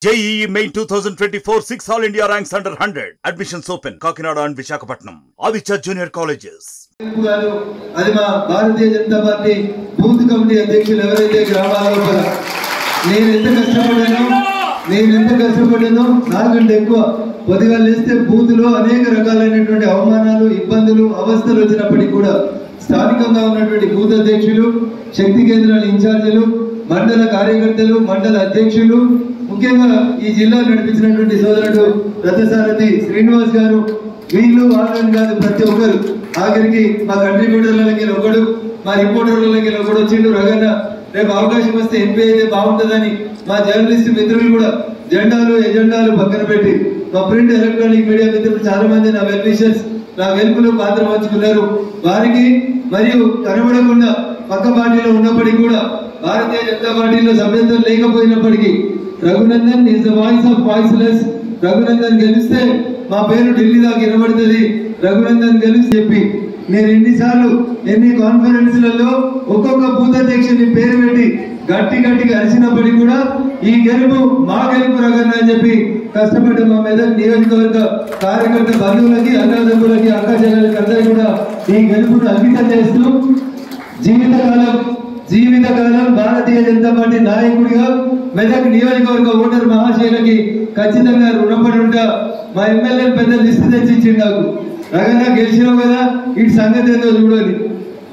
JEE Main 2024 6 All India ranks under 100. Admissions open. Kakinada and Visakhapatnam. Aditya Junior Colleges. అది మా Bharatiya Janata party booth committee అధ్యక్షులు ఎవరైతే గ్రామాల లోపల నేను ఎంత కష్టపడ్డానో నాకంటే ఎక్కువ పొద్దుగా లేస్తే బూత్లో అనేక రకాలైనటువంటి అవమానాలు ఇబ్బందులు అవస్థలు వచ్చినప్పటికీ కూడా స్థానికంగా ఉన్నటువంటి బూత్ అధ్యక్షులు శక్తి కేంద్రాల ఇన్ఛార్జీలు మండల కార్యకర్తలు మండల అధ్యక్షులు ముఖ్యంగా ఈ జిల్లా నడిపించినటువంటి సోదరుడు రథసారథి శ్రీనివాస్ గారు వీళ్ళు వాళ్ళని కాదు ప్రతి ఒక్కరు ఆఖరికి మా కంట్రిబ్యూటర్లకి ఒకడు మా రిపోర్టర్లకి ఒకడు వచ్చిండు రగన్న రేపు అవకాశం వస్తే ఎంపీ అయితే బాగుంటుందని మా జర్నలిస్ట్ మిత్రులు కూడా జెండాలు ఎజెండాలు పక్కన పెట్టి మా ప్రింట్ ఎలక్ట్రానిక్ మీడియా మిత్రులు చాలా మంది నా వెల్ విషర్స్ నా వెల్పులో పాత్ర పంచుకున్నారు వారికి మరియు కనబడకుండా పక్క పార్టీలో ఉన్నప్పటికీ కూడా భారతీయ జనతా పార్టీలో సభ్యత్వం లేకపోయినప్పటికీ Raghunandan is the voice of voiceless Raghunandan గెలిస్తే మా పేరు ఢిల్లీ దాకా వినబడుతుంది రఘునందన్ గెలిచి చెప్పి నేను ఎన్నిసార్లు ఎన్ని కాన్ఫరెన్స్లలో ఒక్కొక్క బూత్ అధ్యక్షుని పేరు పెట్టి గట్టిగా అరిచినప్పటికీ కూడా ఈ గెలుపు మా గెలుపు రఘునందన్ అని చెప్పి కష్టపడ్డ మా మెదక్ నియోజకవర్గ కార్యకర్త బంధువులకి అన్నదమ్ములకి అక్క చెల్లెలకి అందరూ కూడా ఈ గెలుపును అంకితం చేస్తూ జీవితకాలం భారతీయ జనతా పార్టీ నాయకుడిగా మెదక్ నియోజకవర్గ ఓటర్ మహాశైలకి ఖచ్చితంగా రుణపడి ఉంటా మా ఎమ్మెల్యే పెద్ద లిస్ట్ తెచ్చిచ్చిండు నాకు రగన్న గెలిచినావు కదా ఇటు సంగతి ఏదో చూడాలి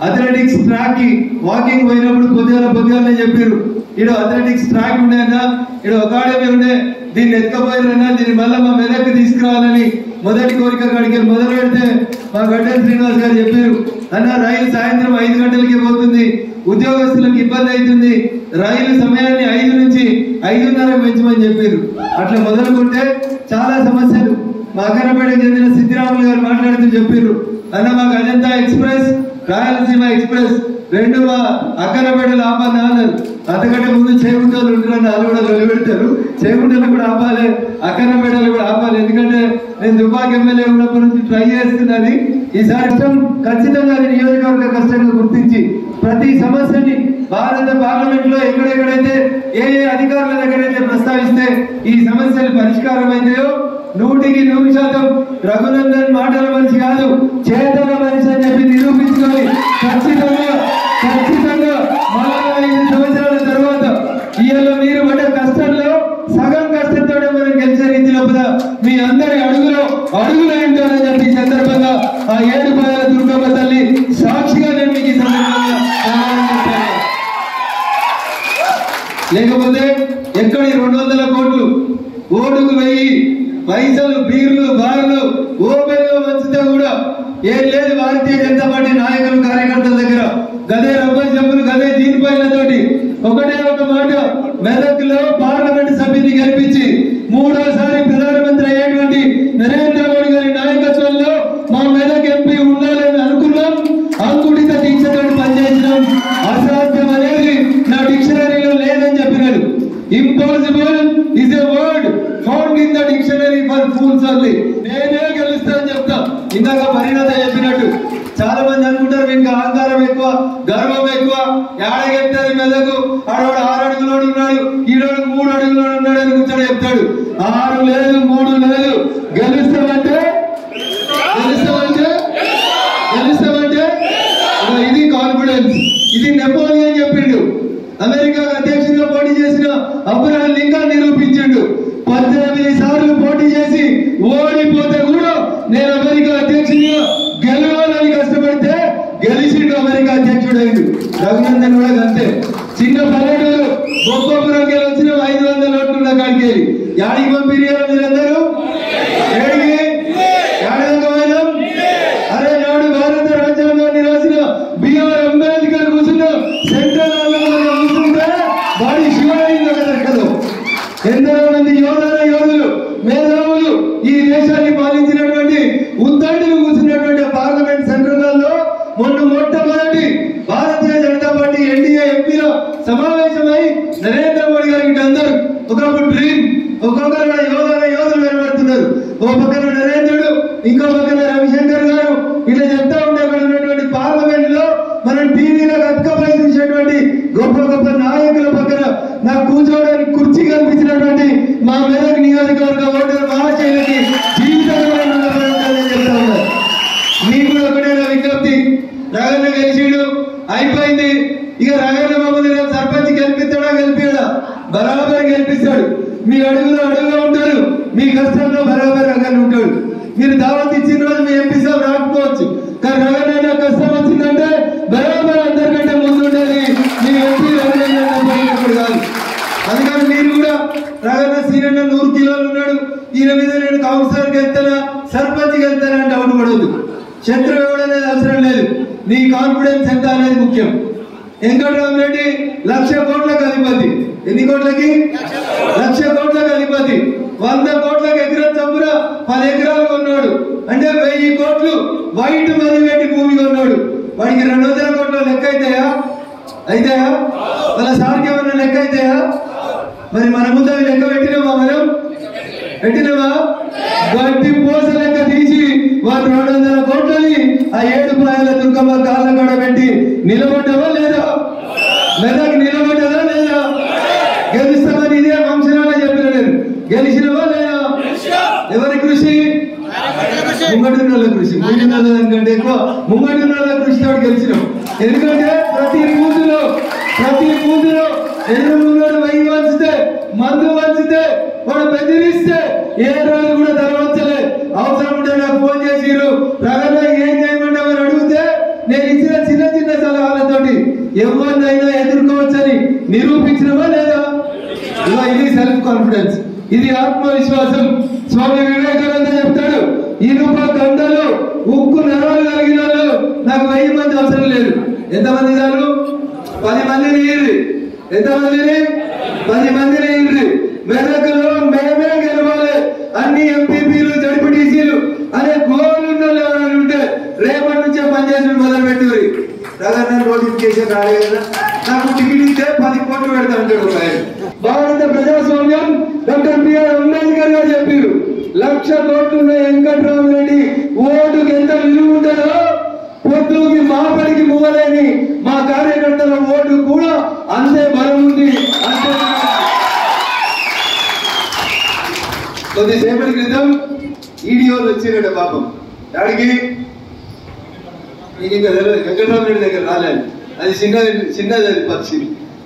అథ్లెటిక్స్ ట్రాక్ కి వాకింగ్ పోయినప్పుడు పొద్దుగాలనే చెప్పారు ఇడు అథ్లెటిక్స్ ట్రాక్ ఉండేనా ఇడు అకాడమీ ఉండే దీన్ని ఎత్తుకపోయినా దీన్ని మళ్ళీ మా మెదక్కి తీసుకురావాలని మొదటి కోరిక కాడికి మొదలు పెడితే మా గడ్డెల శ్రీనివాస్ గారు చెప్పారు అన్న రైలు సాయంత్రం 5 గంటలకి పోతుంది ఉద్యోగస్తులకు ఇబ్బంది అవుతుంది రైలు సమయాన్ని 5 నుంచి 5:30 పెంచమని చెప్పారు అట్లా మొదలుకుంటే చాలా సమస్యలు మా అక్కనపేటకు చెందిన సిద్ధిరాములు గారు మాట్లాడుతూ చెప్పారు అన్న మాకు అజంతా ఎక్స్ప్రెస్ రాయలసీమ ఎక్స్ప్రెస్ రెండు మా అక్కనపేటలు ఆపాలి అన్నారు అంతకంటే ముందు చేకుంటలు ఉంటారని వాళ్ళు కూడా నిలబెడతారు చేకుంటలు కూడా ఆపాలి అక్కనపేటలు కూడా ఆపాలి ఎందుకంటే నేను దుబ్బాక ఎమ్మెల్యే ఉన్నప్పటి నుంచి ట్రై చేస్తున్నది ఈసారి ఖచ్చితంగా నియోజకవర్గ కష్టంగా గుర్తించి ప్రతి సమస్యని భారత పార్లమెంట్ లో ఎక్కడెక్కడైతే ఏ అధికారుల దగ్గరైతే ప్రస్తావిస్తే ఈ సమస్యలు పరిష్కారం అయితాయో 100% రఘునందన్ మాటల మనిషి కాదు చేతన మనిషి అని చెప్పి నిరూపించుకొని ఖచ్చితంగా 45 సంవత్సరాల తర్వాత ఇవాళ మీరు పడ్డ కష్టంలో సగం కష్టంతో మనం గెలిచే రీతిలో మీ అందరి అడుగులో ఏంటని చెప్పి సందర్భంగా ఆ 7 పాయల దుర్గమ్మ తల్లి సాక్షిగా నేను మీకు ఈ సందర్భంగా లేకపోతే ఎక్కడి 200 కోట్లు ఓటుకు 1000 పైసలు బీర్లు బార్లు ఓపెన్గా వంచితే కూడా ఏం లేదు భారతీయ జనతా పార్టీ నాయకులు కార్యకర్తల దగ్గర గదే రబ్బర్ జబ్బులు గదే జీన్పాయిలతోటి ఒకటే ఒక మాట మెదక్ లో పార్లమెంట్ సభ్యుని గెలిపించి 3వసారి ప్రధానమంత్రి అయ్యేటువంటి నరేంద్ర మోడీ గారి నాయకత్వంలో మా మెదక్ ఎంపీ ఉండాలని అనుకున్నాం అంకుటిత దీక్షతో పనిచేసినాం అసాధ్యం అనేది నా డిక్షనరీలో లేదని చెప్పినాడు impossible is a word found in the dictionary for fools only నేనే గెలుస్తానని చెప్తా ఇందాక పరిణత చెప్పినట్టు చాలా మంది అనుకుంటారు ఇంకా అహంకారం ఎక్కువ గర్వం ఎక్కువ ఏడగెట్టది మెదకు ఆడవాడు 6 అడుగులోడు ఉన్నాడు ఈడోడు 3 అడుగులోడు ఉన్నాడు అని కూర్చొని చెప్తాడు 6 లేదు 3 లేదు గెలుస్తామంటే ఇది కాన్ఫిడెన్స్ ఇది నెపోలియన్ చెప్పిండు అమెరికా అధ్యక్షుడిగా పోటీ చేసిన అబ్రహం లింకన్ నిరూపించిండు 18 సార్లు పోటీ చేసి ఓడిపోతే కూడా నేను అమెరికా అధ్యక్షుడిగా గెలవాలని కష్టపడితే గెలిచిండు అమెరికా అధ్యక్షుడైండు రఘునందన్ కూడా అంతే చిన్న పల్లెటూరు గొప్పపురం గెలిచిన 500 ఓట్లున్న కాడికి యాడికి పంపిరియారు మీరందరూ అరే నాడు భారత రాజ్యాంగాన్ని రాసిన బిఆర్ అంబేద్కర్ కూర్చున్న సెంట్రల్ కూర్చుంటే వాడి శివాలయం దొరకదు ఎందరో మంది యోధులు మేధావులు ఈ దేశాన్ని పాలించినటువంటి ఉద్దండులు కూర్చున్నటువంటి పార్లమెంట్ సెంట్రల్లో మొట్టమొదటి భారతీయ జనతా పార్టీ ఎన్డీఏ ఎంపీల సమావేశమై నరేంద్ర మోడీ గారికి అందరూ ఒకప్పుడు డ్రీమ్ ఒక్కొక్కరు యోధులు కనబడుతున్నారు ఓ పక్కన నరేంద్రుడు ఇంకో పక్కన రవిశంకర్ గారు ఇలా చెప్తా ఉంటే అక్కడ ఉన్నటువంటి పార్లమెంట్ లో మనం టీవీలో అతకపై చూసేటువంటి గొప్ప నాయకుల పక్కన నాకు కూర్చోవడానికి కుర్చీ కల్పించినటువంటి మా మీ అడుగులో ఉంటాడు, మీ కష్టంలో బరాబర్ రగన్ ఉంటాడు. మీరు దావత్ ఇచ్చిన రోజు మీ ఎంపీ సాబ్ రాకపోవచ్చు, కానీ రగన్ కష్టం వచ్చిందంటే బరాబర్ అందరికంటే ముందు ఉండేది మీ ఎంపీ రగన్ కాదు. అందుకని మీరు కూడా రగన్న సీనన్న 100 కిలోలు ఉన్నాడు, ఈయన మీద నేను కౌన్సిలర్కి వెళ్తానా సర్పంచ్కి వెళ్తానా అంటే అవును పడవద్దు. శత్రువు ఎవడనేది అవసరం లేదు, నీ కాన్ఫిడెన్స్ ఎంత అనేది ముఖ్యం. వెంకటరామరెడ్డి 1,00,000 కోట్లకు అధిపతి. ఎన్ని కోట్లకి? 1,00,000 కోట్లకు అధిపతి. 100 కోట్లకు ఎకరం చంపున 10 ఎకరాలు కొన్నాడు అంటే 1000 కోట్లు వైట్ మనీ పెట్టి భూమి కొన్నాడు. వాడికి 200 కోట్ల లెక్క అవుతాయా? అయితాయా? వాళ్ళ సార్కి ఏమన్నా లెక్క అవుతాయా? మరి మన ముందు లెక్క పెట్టినామా? మనం పెట్టినామా? గట్టి పోస లెక్క తీసి వాళ్ళు 200 కోట్లని ఆ 7 పాయల దుర్గమ్మ కాళ్ళ కాడ పెట్టి నిలబడ్డావా లేదా? మెదక్ నిలబడ్డదా లేదా? గెలుస్తామని ఇదే వంశనాలు చెప్పిన నేను, గెలిచినవా లేదా? ఎవరి కృషి? ముంగటిన్నోళ్ళ కృషి. ముందున్న దానికంటే ఎక్కువ ముంగటిన్నోళ్ళ కృషితో గెలిచినాం. ఎందుకంటే ప్రతి బూతులో ఎదురు వై వంచితే మందు వంచితే వాడు బెదిరిస్తే ఏ రోజు కూడా తరవంచలే. అవసరం ఉంటే నాకు ఫోన్ చేసిరు, రగన్న ఏం చేయమంటామని అడిగితే నేను ఇచ్చిన చిన్న సలహాలతోటి ఎవరినైనా ఎదుర్కోవచ్చని నిరూపించినవా లేదా? ఇది సెల్ఫ్ కాన్ఫిడెన్స్, ఇది ఆత్మవిశ్వాసం. స్వామి వివేకానంద చెప్తాడు, ఇనుప గంటలు ఉక్కు నరాలు కలిగిన వాళ్ళు నాకు 1000 మంది అవసరం లేదు. ఎంతమంది చాలు? 10 మందిని ఇయ్యండి. ఎంతమందిని? 10 మందిని ఇయ్యండి. మెదకులో మేమే గెలవాలి, అన్ని ఎంపీపీలు జడ్పీటీసీలు అనే గోల్ ఉన్న ఎవరైనా ఉంటే రేపటి నుంచే పనిచేసి మొదలు పెట్టుకుని రగన్న నోటిఫికేషన్ రాలే కదా, నాకు టికెట్ ఇస్తే 10 కోట్లు పెడతా అంటాడు ఆయన. భారత ప్రజాస్వామ్యం డాక్టర్ బిఆర్ అంబేద్కర్ గారు చెప్పారు, 1,00,000 కోట్లున్న వెంకటరామరెడ్డి ఓటుకి ఎంత విలువ ఉంటుందో పొద్దుకి మాపడికి మూవలేని మా కార్యకర్తల ఓటు కూడా అంతే బలం ఉంది. అంతే. కొద్దిసేపటి క్రితం ఈడీఓలు వచ్చిరట పాపం. దాడికి మీకు ఇంకా తెలియదు, వెంకటరామరెడ్డి దగ్గర రాలేదు, అది చిన్నది పక్షి.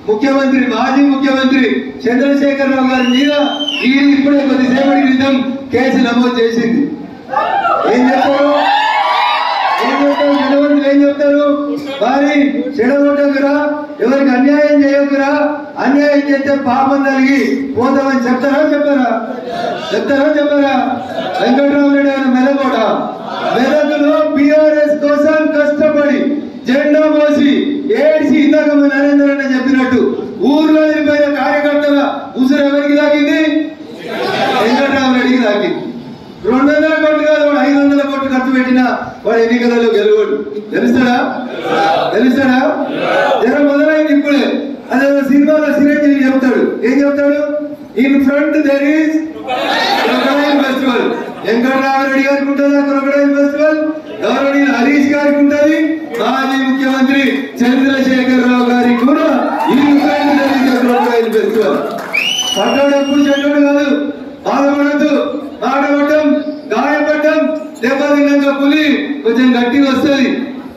ముఖ్యమంత్రి, మాజీ ముఖ్యమంత్రి చంద్రశేఖరరావు గారి మీద ఈడీ ఇప్పుడే కొద్దిసేపటి క్రితం కేసు నమోదు చేసింది. ఏం చెప్తారు? జనవంతులు ఏం చెప్తారు? వారి చెడగొట్టకురా, ఎవరికి అన్యాయం చేయకురా, అన్యాయం చేస్తే పాపం కలిగి పోతామని చెప్తారా చెప్పారా? వెంకటరామరెడ్డి గారు మెదకోట, మెదకులో బీఆర్ఎస్ కోసం కష్టపడి జెండా మోసి ఏడ్చి ఇందాక నరేంద్ర అన్న చెప్పినట్టు ఊర్లో వెళ్ళిపోయిన కార్యకర్తల ఉసురు ఎవరికి తాకింది? వెంకటరామరెడ్డికి తాకింది. 200 కోట్లు కాదు, వాడు 500 కోట్లు ఖర్చు పెట్టినా వాడు ఎన్నికలలో గెలవడు. గెలుస్తాడా? జనం మొదలైంది ఇప్పుడే. అదే సినిమాలో చిరంజీవి చెప్తాడు, ఏం చెప్తాడు? In front there is crocodile festival. Venkataramareddy గారికి ఉంటుందా క్రొకడైల్ ఫెస్టివల్? గౌరవనీయులు హరీష్ గారికి ఉంటుంది, మాజీ ముఖ్యమంత్రి చంద్రశేఖరరావు గారికి కూడా ఈ క్రొకడైల్ ఫెస్టివల్. పడ్డాడు ఎప్పుడు చెడ్డాడు కాదు, బాధపడద్దు. ఆడబడ్డం, గాయపడ్డం, దెబ్బ తిన్నాక పులి కొంచెం గట్టిగా వస్తుంది.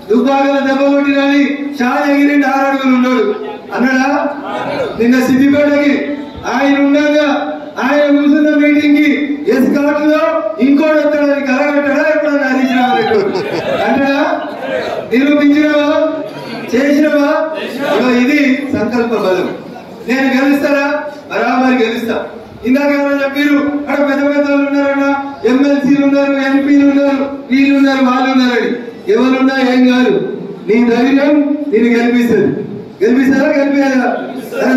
దుబ్బాకల దెబ్బ కొట్టినని చాలా ఎగిరి 6 అడుగులు ఉన్నాడు అన్నాడా? నిన్న సిద్దిపేటకి ఆయన ఉండగా ఆయన కూర్చున్న మీటింగ్ కి ఎస్కాట్ లో ఇంకోటి వస్తాడని కలగట్టాడా? ఎప్పుడన్నా హరీష్ రావు అంటాడా? నిరూపించినవా? చేసినవా? ఇది సంకల్ప బలం. నేను గెలుస్తారా? బరాబరి గెలుస్తా. ఇందాక ఏమన్నా చెప్పారు, అక్కడ పెద్ద వాళ్ళు ఉన్నారన్న, ఎమ్మెల్సీలు ఉన్నారు, ఎంపీలు ఉన్నారు, వీళ్ళు ఉన్నారు, వాళ్ళు ఉన్నారని. ఎవరున్నా ఏం కాదు, నీ ధైర్యం నేను గెలిపిస్తారా? గెలిపేదా?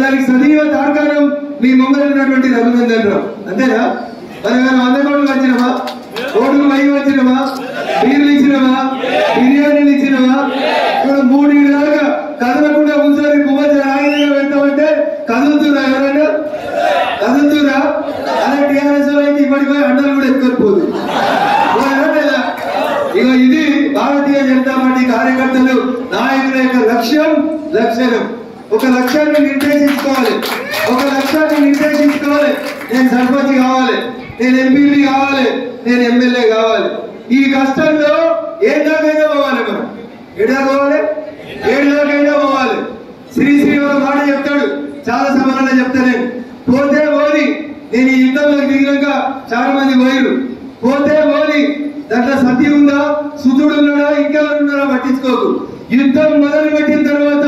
దానికి సజీవ తార్కాణం మీ ముందర ఉన్నటువంటి రఘునందన్ రావు. అంతేనా? మరి మనం 100 కోట్లు వచ్చినమా? ఓటుకు 1000 వచ్చినమా? బీర్లు ఇచ్చినమా? బిర్యానీలు ఇచ్చినమా? 3 దాకా కదలకుండా కూర్చొని పువ్వు రాగిన పెడతామంటే కదులుతున్నా? ఎవరైనా కదులుతురా? అదే టీఆర్ఎస్ అయితే ఇప్పటిపై అండలు కూడా ఎత్తుకొని ఇక ఇది భారతీయ జనతా పార్టీ కార్యకర్తలు నాయకుల యొక్క లక్ష్యం, లక్షణం. ఒక లక్ష్యాన్ని నిర్దేశించుకోవాలి. నేను సర్పంచ్ కావాలి, నేను ఎంపీపీ కావాలి, నేను ఎమ్మెల్యే కావాలి. ఈ కష్టంలో ఏ దాకైనా పోవాలి. మనం ఏడు దాకైనా పోవాలి. శ్రీశ్రీ ఒక మాట చెప్తాడు, చాలా సమానంగా చెప్తా. నేను పోతే పోని నేను ఈ యుద్ధంలోకి దిగినాక చాలా మంది పోయిరు. పోతే పోని దాంట్లో సతీ ఉందా, సుతుడు ఉన్నాడా, ఇంకెవరు ఉన్నారా పట్టించుకోకు. యుద్ధం మొదలు పెట్టిన తర్వాత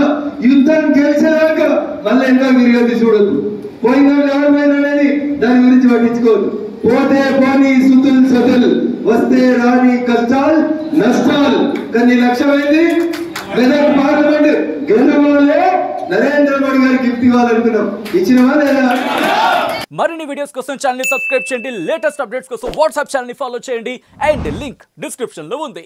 యుద్ధం గెలిచేదాక మళ్ళీ ఇంకా తిరిగి చూడద్దు. పోయిన ఎవరు అనేది దాని గురించి పట్టించుకోవద్దు. పోతే పోని సుతులు సతులు, వస్తే రాని కష్టాలు నష్టాలు. కానీ లక్ష్యమైంది మెదక్ పార్లమెంట్ గెలవాలే. నరేంద్ర మోడీ గారికి గిఫ్ట్ ఇవ్వాలనుకున్నాం, ఇచ్చినవా లేదా? మరిన్ని వీడియోస్ కోసం ఛానల్ ని సబ్స్క్రైబ్ చేయండి, లేటెస్ట్ అప్డేట్స్ కోసం వాట్సాప్ ఛానల్ ని ఫాలో చేయండి అండ్ లింక్ డిస్క్రిప్షన్ లో ఉంది.